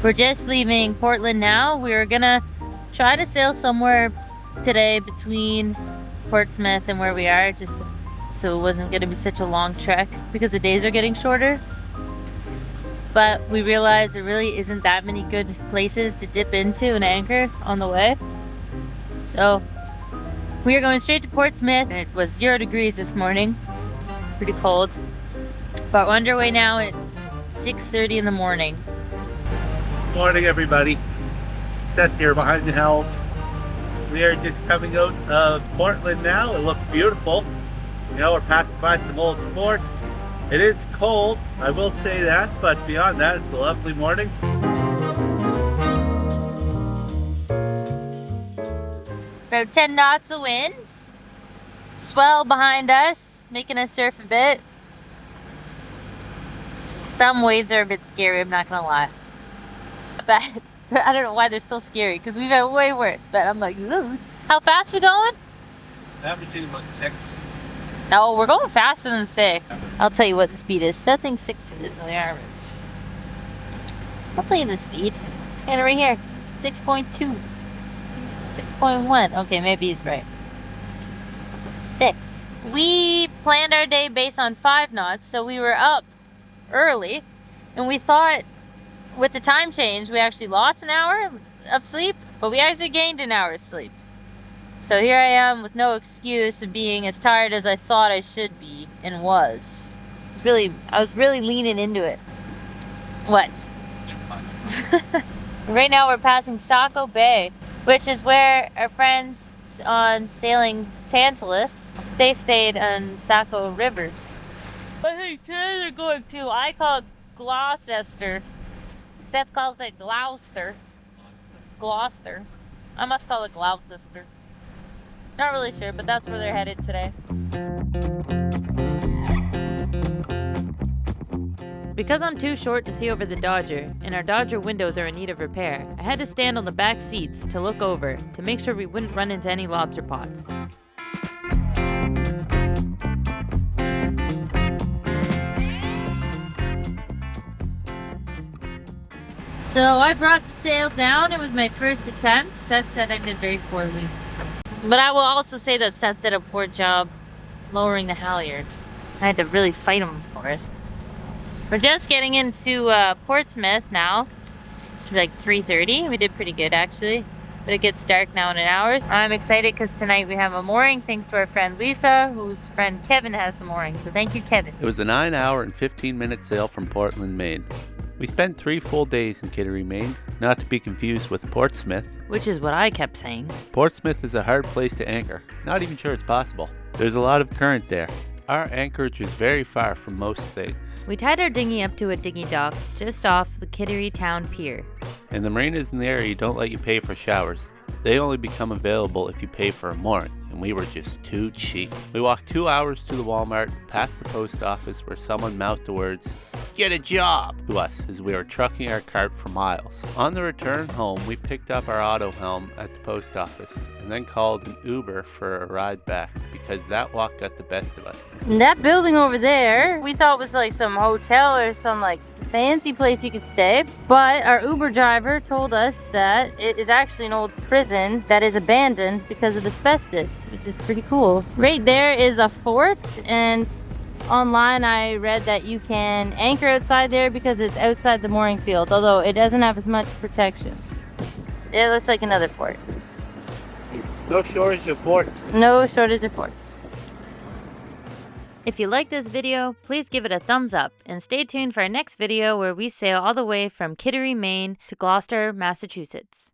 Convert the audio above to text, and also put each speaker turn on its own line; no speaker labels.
We're just leaving Portland now. We're gonna try to sail somewhere today between Portsmouth and where we are, just so it wasn't gonna be such a long trek because the days are getting shorter. But we realized there really isn't that many good places to dip into and anchor on the way. So we are going straight to Portsmouth, and it was 0 degrees this morning. Pretty cold. But we're underway now, and it's 6:30 in the morning.
Morning, everybody. Seth here behind the helm. We are just coming out of Portland now. It looks beautiful. You know, we're passing by some old forts. It is cold, I will say that, but beyond that, it's a lovely morning.
About 10 knots of wind. Swell behind us, making us surf a bit. Some waves are a bit scary, I'm not gonna lie. But I don't know why they're so scary, because we've had way worse. But I'm like, ooh. How fast we going?
Averaging about 6.
No, we're going faster than 6. I'll tell you what the speed is. I think 6 is the average. I'll tell you the speed. And right here, 6.2. 6.1. Okay, maybe he's right. 6. We planned our day based on 5 knots, so we were up early, and we thought with the time change we actually lost an hour of sleep, but we actually gained an hour of sleep. So here I am with no excuse of being as tired as I thought I should be and was. I was really leaning into it. What? Right now we're passing Saco Bay, which is where our friends on sailing Tantalus, they stayed on Saco River. I think today they're going to, I call it Gloucester. Seth calls it Gloucester. Gloucester. I must call it Gloucester. Not really sure, but that's where they're headed today. Because I'm too short to see over the Dodger, and our Dodger windows are in need of repair, I had to stand on the back seats to look over to make sure we wouldn't run into any lobster pots. So I brought the sail down. It was my first attempt. Seth said I did very poorly. But I will also say that Seth did a poor job lowering the halyard. I had to really fight him for it. We're just getting into Portsmouth now. It's like 3:30. We did pretty good actually. But it gets dark now in an hour. I'm excited because tonight we have a mooring thanks to our friend Lisa, whose friend Kevin has the mooring. So thank you, Kevin.
It was a 9-hour and 15-minute sail from Portland, Maine. We spent 3 full days in Kittery, Maine, not to be confused with Portsmouth.
Which is what I kept saying.
Portsmouth is a hard place to anchor. Not even sure it's possible. There's a lot of current there. Our anchorage is very far from most things.
We tied our dinghy up to a dinghy dock just off the Kittery Town Pier.
And the marinas in the area don't let you pay for showers. They only become available if you pay for a mooring, and we were just too cheap. We walked 2 hours to the Walmart, past the post office where someone mouthed the words, "Get a job!" to us as we were trucking our cart for miles. On the return home, we picked up our auto helm at the post office and then called an Uber for a ride back because that walk got the best of us.
And that building over there, we thought was like some hotel or some like fancy place you could stay, but our Uber driver told us that it is actually an old prison that is abandoned because of asbestos, which is pretty cool. Right there is a fort, and online I read that you can anchor outside there because it's outside the mooring field, although it doesn't have as much protection. It looks like another fort.
No shortage of forts.
No shortage of forts. If you like this video, please give it a thumbs up and stay tuned for our next video where we sail all the way from Kittery, Maine to Gloucester, Massachusetts.